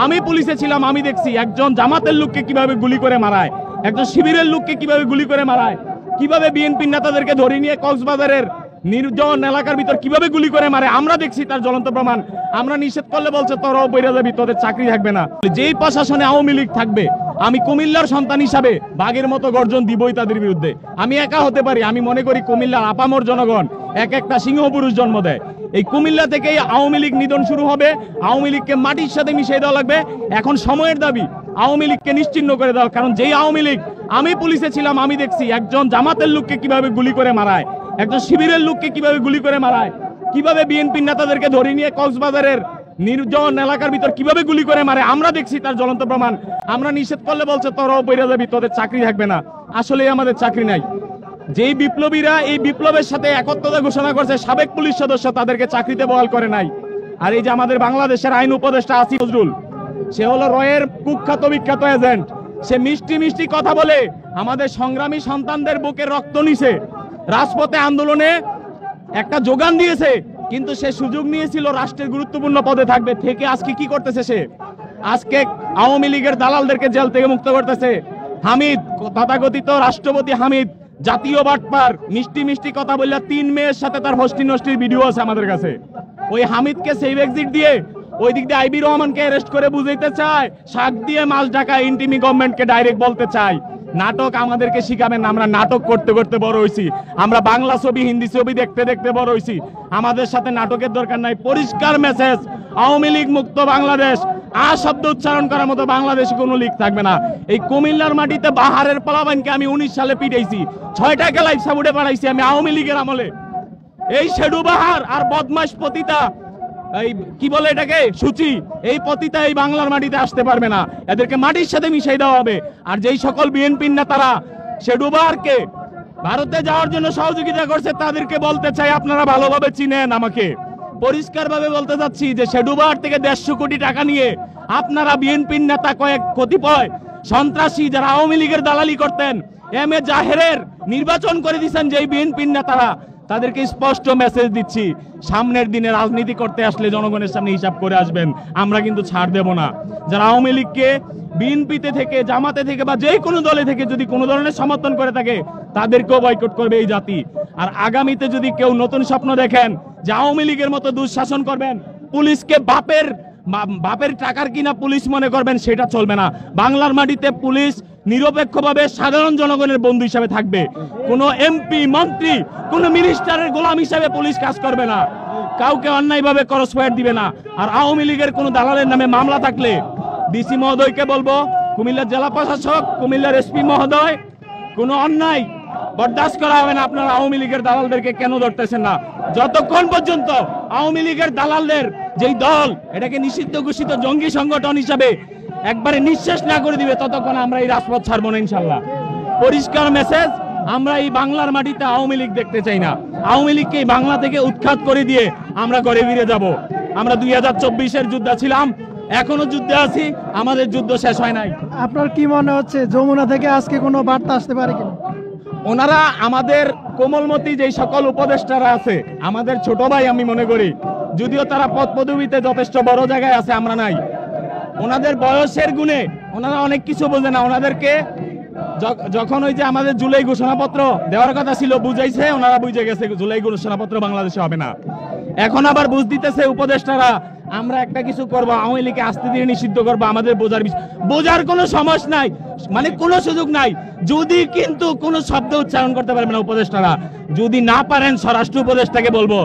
আমি পুলিশে ছিলাম, আমি দেখছি একজন জামাতের লোককে কিভাবে গুলি করে মারায়, একজন শিবিরের লোককে কিভাবে গুলি করে মারায়, কিভাবে বিএনপির নেতাদেরকে ধরে নিয়ে কক্সবাজারের নির্জন এলাকার ভিতর কিভাবে গুলি করে মারে আমরা দেখছি, তার জ্বলন্ত প্রমাণ। আমরা নিষেধ করলে বলছে তোরাও বইরা যাবি, তোদের চাকরি থাকবে না। যেই প্রশাসনে আওয়ামী লীগ থাকবে, আমি কুমিল্লার সন্তান হিসাবে বাঘের মতো গর্জন দিবই তাদের বিরুদ্ধে। আমি একা হতে পারি, আমি মনে করি কুমিল্লার আপামর জনগণ এক একটা সিংহ পুরুষ জন্ম দেয়। এই কুমিল্লা থেকেই আওয়ামী লীগ নিধন শুরু হবে, আওয়ামী লীগকে মাটির সাথে মিশিয়ে দেওয়া লাগবে। এখন সময়ের দাবি আওয়ামী লীগকে নিশ্চিহ্ন করে দেওয়া, কারণ যেই আওয়ামী লীগ, আমি পুলিশে ছিলাম, আমি দেখছি একজন জামাতের লোককে কিভাবে গুলি করে মারায়, একজন শিবিরের লোককে কিভাবে গুলি করে মারায়, কিভাবে বিএনপির নেতাদেরকে ধরে নিয়ে কক্সবাজারের নির্জন এলাকার ভিতর কিভাবে গুলি করে মারে আমরা দেখছি, তার জ্বলন্ত প্রমাণ। আমরা নিষেধ করলে বলছে তোরাও বইরা যাবি, তোদের চাকরি থাকবে না। আসলে আমাদের চাকরি নাই। যেই বিপ্লবীরা এই বিপ্লবের সাথে একত্রতা ঘোষণা করছে, সাবেক পুলিশ সদস্য তাদেরকে চাকরিতে বহাল করে নাই। আর এই যে আমাদের বাংলাদেশের আইন উপদেষ্টা আসিফ নজরুল, সে হলো রয়ের কুখ্যাত বিখ্যাত এজেন্ট। সে মিষ্টি মিষ্টি কথা বলে আমাদের সংগ্রামী সন্তানদের বুকে রক্ত নিছে, রাজপথে আন্দোলনে একটা যোগান দিয়েছে, কিন্তু সে সুযোগ নিয়েছিল রাষ্ট্রের গুরুত্বপূর্ণ পদে থাকবে থেকে। আজকে কি করতেছে সে? আজকে আওয়ামী লীগের দালালদেরকে জেল থেকে মুক্ত করতেছে। হামিদ, তথাকথিত রাষ্ট্রপতি হামিদ, জাতীয় বাটপার, মিষ্টি মিষ্টি কথা বললে 3 মেয়ের সাথে তার হস্টি নষ্টির ভিডিও আছে আমাদের কাছে। ওই হামিদকে সেভ এক্সিট দিয়ে ওই দিক দিয়ে আইবি রহমানকে অ্যারেস্ট করে বুঝাইতে চায়, শাক দিয়ে মাছ ঢাকা ইন্টিমি গভর্নমেন্টকে ডাইরেক্ট বলতে চায় নাটক আমাদেরকে শিখাবেন না। আমরা নাটক করতে করতে বড় হইছি, আমরা বাংলা ছবি হিন্দি ছবি দেখতে দেখতে বড় হইছি। আমাদের সাথে নাটকের দরকার নাই। পরিষ্কার মেসেজ, আওয়ামী লীগ মুক্ত বাংলাদেশ। শব্দ উচ্চারণ করার মতো বাংলাদেশে কোনো লীগ থাকবে না। এই কুমিল্লার মাটিতে বাহারের পোলাপানকে আমি 19 সালে পিটাইছি, 6টা লাইফ সাপোর্টে পাঠাইছি আমি আওয়ামী লীগের আমলে। এই শেডু বাহার আর বদমাশ পতিতা, এই কি বলে এটাকে, সূচি, এই পতিতা এই বাংলার মাটিতে আসতে পারবে না। এদেরকে মাটির সাথে মিশাই দেওয়া হবে। আর যেই সকল বিএনপির নেতারা শেডু বাহারকে ভারতে যাওয়ার জন্য সহযোগিতা করছে, তাদেরকে বলতে চাই আপনারা ভালোভাবে চিনেন আমাকে। পরিষ্কারভাবে বলতে চাচ্ছি যে শেডু বাহার থেকে 150 কোটি টাকা নিয়ে আপনারা বিএনপির নেতা কতিপয় সন্ত্রাসী যারা আওয়ামী লীগের দালালি করতেন, এম এ জাহেরের নির্বাচন করে দিচ্ছেন যেই বিএনপির নেতারা, তাদেরকে স্পষ্ট মেসেজ দিচ্ছি, সামনের দিনে রাজনীতি করতে আসলে জনগণের সামনে হিসাব করে আসবেন। আমরা কিন্তু ছাড় দেব না। যারা আওয়ামী লীগকে বিএনপিতে থেকে, জামাতে থেকে বা যে কোনো দলে থেকে যদি কোনো ধরনের সমর্থন করে থাকে, তাদেরকেও বয়কট করবে এই জাতি। আর আগামীতে যদি কেউ নতুন স্বপ্ন দেখেন যে আওয়ামী লীগের মতো দুঃশাসন করবেন, পুলিশকে বাপের টাকার কিনা পুলিশ মনে করবেন, সেটা চলবে না। বাংলার মাটিতে পুলিশ নিরপেক্ষভাবে সাধারণ জনগণের বন্ধু হিসাবে থাকবে। কোনো এমপি, মন্ত্রী, কোনো মিনিস্টারের গোলাম হিসাবে পুলিশ কাজ করবে না, কাউকে অন্যায়ভাবে ক্রস ফায়ার দিবে না। আর আওয়ামী লীগের কোনো দালালের নামে মামলা থাকলে ডিসি মহোদয়কে বলবো, কুমিল্লার জেলা প্রশাসক, কুমিল্লার এসপি মহোদয়, কোনো অন্যায় বরদাস্ত করা হবে না। আপনারা আওয়ামী লীগের দালালদেরকে কেন ধরতেছেন না? যতক্ষণ পর্যন্ত আওয়ামী লীগের দালালদের যেই দল এটাকে নিষিদ্ধ ঘোষিত জঙ্গি সংগঠন হিসাবে একবারে নিঃশেষ না করে দিবে, ততক্ষণ আমরা এই রাজপথ ছাড়বো না ইনশাল্লাহ। পরিষ্কার মেসেজ, আমরা এই বাংলার মাটিতে আওয়ামী লীগ দেখতে চাই না। আওয়ামী লীগকে এই বাংলা থেকে উৎখাত করে দিয়ে আমরা ঘরে ফিরে যাব। আমরা 2024-এর যুদ্ধে ছিলাম, এখনো যুদ্ধে আছি, আমাদের যুদ্ধ শেষ হয় নাই। আপনার কি মনে হচ্ছে যমুনা থেকে আজকে কোনো বার্তা আসতে পারে কিনা? ওনারা আমাদের কোমলমতি যেই সকল উপদেষ্টারা আছে, আমাদের ছোট ভাই আমি মনে করি, যদিও তারা পদ পদবিতে যথেষ্ট বড় জায়গায় আছে, আমরা নাই। ওনাদের বয়সের গুণে ওনারা অনেক কিছু বোঝে না। ওনাদেরকে যখন ওই যে আমাদের জুলাই ঘোষণাপত্র দেওয়ার কথা ছিল বুঝাইছে, ওনারা বুঝে গেছে জুলাই ঘোষণাপত্র বাংলাদেশে হবে না। এখন আবার বুঝ দিতেছে উপদেষ্টারা, আমরা একটা কিছু করবো, আওয়ামী লীগকে আস্তে ধীরে নিষিদ্ধ করবো। আমাদের বোঝার কোনো সমস্যা নাই, মানে কোনো সুযোগ নাই। যদি কিন্তু কোনো শব্দ উচ্চারণ করতে পারবে না উপদেষ্টারা, যদি না পারেন স্বরাষ্ট্র উপদেষ্টাকে বলবো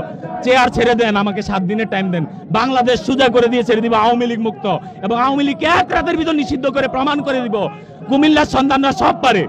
চেয়ার ছেড়ে দেন, আমাকে 7 দিনের টাইম দেন, বাংলাদেশ সোজা করে দিয়ে ছেড়ে দিব আওয়ামী লীগ মুক্ত, এবং আওয়ামী লীগকে 1 রাতের ভিতর নিষিদ্ধ করে প্রমাণ করে দিব কুমিল্লার সন্তানরা সব পারে।